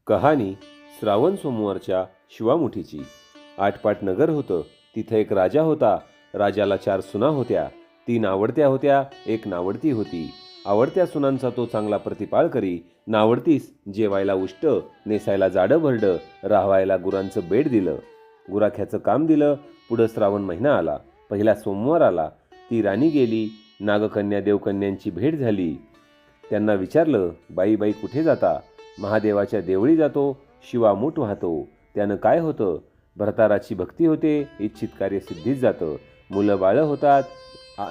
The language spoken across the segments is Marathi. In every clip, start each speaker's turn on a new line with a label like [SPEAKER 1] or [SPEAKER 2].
[SPEAKER 1] कहाणी श्रावण सोमवारच्या शिवामुठीची। आटपाट नगर होतं। तिथं एक राजा होता। राजाला 4 सुना होत्या। 3 आवडत्या होत्या, 1 नावडती होती। आवडत्या सुनांचा तो चांगला प्रतिपाळ करी। नावडतीस जेवायला उष्ट, नेसायला जाडं भरडं, राहावायला गुरांचं बेड दिलं, गुराख्याचं काम दिलं। पुढं श्रावण महिना आला, पहिला सोमवार आला। ती राणी गेली, नागकन्या देवकन्यांची भेट झाली। त्यांना विचारलं, बाई बाई कुठे जाता? महादेवाच्या देवळी जातो, शिवामूठ वाहतो। त्यानं काय होतं? भरताराची भक्ती होते, इच्छित कार्य सिद्धीच जातं। मुलं बाळं होतात,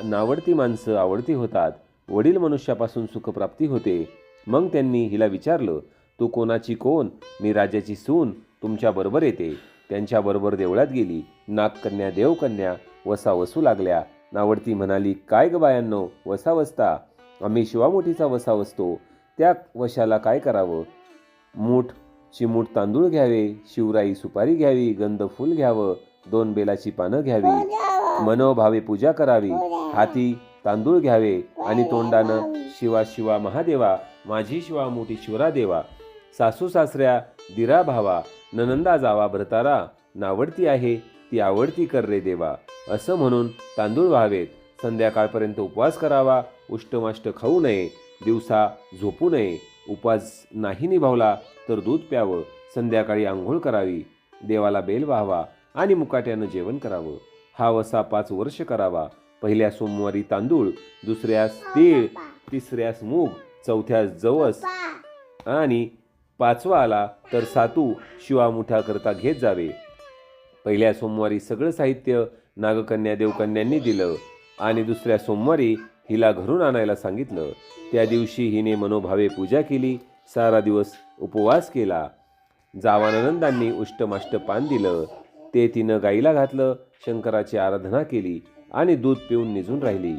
[SPEAKER 1] नावडती माणसं आवडती होतात, वडील मनुष्यापासून सुखप्राप्ती होते। मग त्यांनी हिला विचारलं, तू कोणाची कोण? मी राजाची सून, तुमच्याबरोबर येते। त्यांच्याबरोबर देवळात गेली। नागकन्या देवकन्या वसा वसू लागल्या। नावडती म्हणाली, काय ग बायांनो, वसा वसता? आम्ही शिवामुठीचा वसा वसतो। त्या वशाला काय करावं? मूठ चिमूट तांदूळ घ्यावे, शिवराई सुपारी घ्यावी, गंध फूल घ्यावं, 2 बेलाची पानं घ्यावी, मनोभावे पूजा करावी, हाती तांदूळ घ्यावे आणि तोंडानं शिवा शिवा महादेवा, माझी शिवामुठीश्वरा देवा, सासू सासऱ्या दिरा भावा, ननंदा जावा भरतारा, नावडती आहे ती आवडती कर रे देवा, असं म्हणून तांदूळ व्हावेत। संध्याकाळपर्यंत उपवास करावा, उष्टमाष्ट खाऊ नये, दिवसा झोपू नये। उपवास नाही निभावला तर दूध प्यावं, संध्याकाळी आंघोळ करावी, देवाला बेल व्हावा आणि मुकाट्यानं जेवण करावं। हा वसा 5 वर्ष करावा। पहिल्या सोमवारी तांदूळ, दुसऱ्यास तीळ, तिसऱ्यास मूग, चौथ्यास जवस आणि 5वा आला तर सातू शिवामुठा करता घेत जावे। पहिल्या सोमवारी सगळं साहित्य नागकन्या देवकन्यांनी दिलं आणि दुसऱ्या सोमवारी हिला घरून आणायला सांगितलं। त्या दिवशी हिने मनोभावे पूजा केली, सारा दिवस उपवास केला। जावानंदांनी उष्टमाष्ट पान दिलं, ते तिनं गाईला घातलं, शंकराची आराधना केली आणि दूध पिऊन निजून राहिली।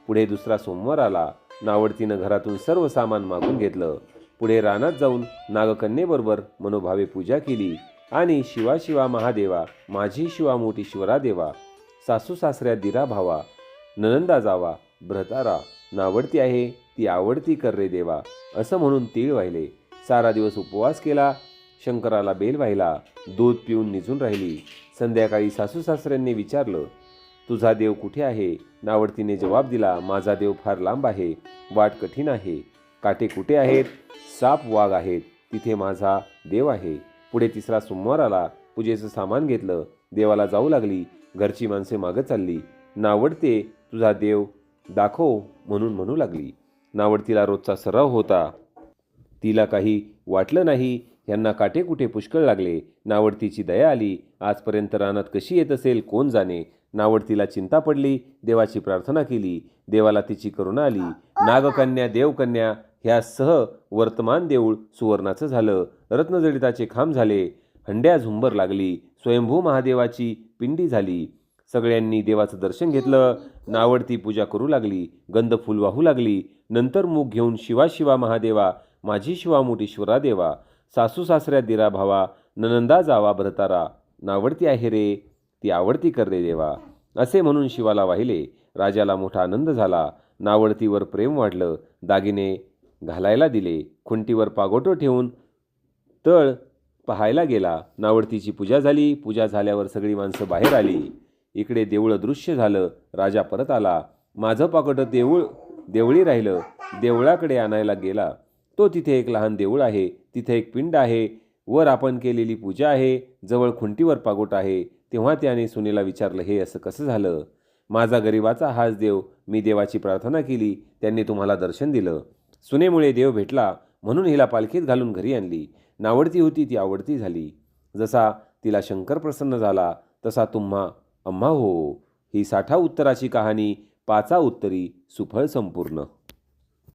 [SPEAKER 1] पुढे दुसरा सोमवार आला। नावडतीनं घरातून सर्व सामान मागून घेतलं। पुढे रानात जाऊन नागकन्येबरोबर मनोभावे पूजा केली आणि शिवा शिवा महादेवा, माझी शिवामुठीश्वरा देवा, सासू सासऱ्या दिरा भावा, ननंदा जावा भरतारा, नावडती आहे ती आवडती कर रे देवा, असं म्हणून तीळ वाहिले। सारा दिवस उपवास केला, शंकराला बेल वाहिला, दूध पिऊन निजून राहिली। संध्याकाळी सासू सासऱ्यांनी विचारलं, तुझा देव कुठे आहे? नावडतीने जबाब दिला, माझा देव फार लांब आहे, वाट कठीण आहे, काटे कुठे आहेत, साप वाघ आहेत, तिथे माझा देव आहे। पुढे तिसरा सोमवार आला। पूजेचं सामान घेतलं, देवाला जाऊ लागली। घरची माणसे मागं चालली। नावडते तुझा देव दाखव म्हणून म्हणू लागली। नावडतीला रोजचा सराव होता, तिला काही वाटलं नाही। यांना काटे कुठे पुष्कळ लागले। नावडतीची दया आली। आजपर्यंत रानात कशी येत असेल कोण जाणे। नावडतीला चिंता पडली, देवाची प्रार्थना केली, देवाला तिची करुणा आली। नागकन्या देवकन्या ह्यासह वर्तमान देऊळ सुवर्णाचं झालं। रत्नजडिताचे खांब झाले, हंड्या झुंबर लागली, स्वयंभू महादेवाची पिंडी झाली। सगळ्यांनी देवाचं दर्शन घेतलं। नावडती पूजा करू लागली, गंध फूल वाहू लागली। नंतर मूग घेऊन शिवा शिवा महादेवा, माझी शिवामुठीश्वरा देवा, सासू सासऱ्या दिरा भावा, ननंदा जावा भरतारा, नावडती आहे रे ती आवडती कर रे देवा, असे म्हणून शिवाला वाहिले। राजाला मोठा आनंद झाला। नावडतीवर प्रेम वाढलं। दागिने घालायला दिले, खुंटीवर पागोटं ठेवून तळ पाहायला गेला। नावडतीची पूजा झाली। पूजा झाल्यावर सगळी माणसं बाहेर आली। इकडे देऊळ दृश्य झालं। राजा परत आला। माझं पागोटं देवळी राहिलं, देवळाकडे आणायला गेला। तो तिथे एक लहान देऊळ आहे, तिथे एक पिंड आहे, वर आपण केलेली पूजा आहे, जवळ खुंटीवर पागोट आहे। तेव्हा त्याने सुनेला विचारलं, हे असं कसं झालं? माझा गरिबाचा हाच देव, मी देवाची प्रार्थना केली, त्यांनी तुम्हाला दर्शन दिलं। सुनेमुळे देव भेटला म्हणून हिला पालखीत घालून घरी आणली। नावडती होती ती आवडती झाली। जसा तिला शंकर प्रसन्न झाला तसा तुम्हा आम्हा हो। ही 60 उत्तराची कहाणी 5 उत्तरी सुफळ संपूर्ण।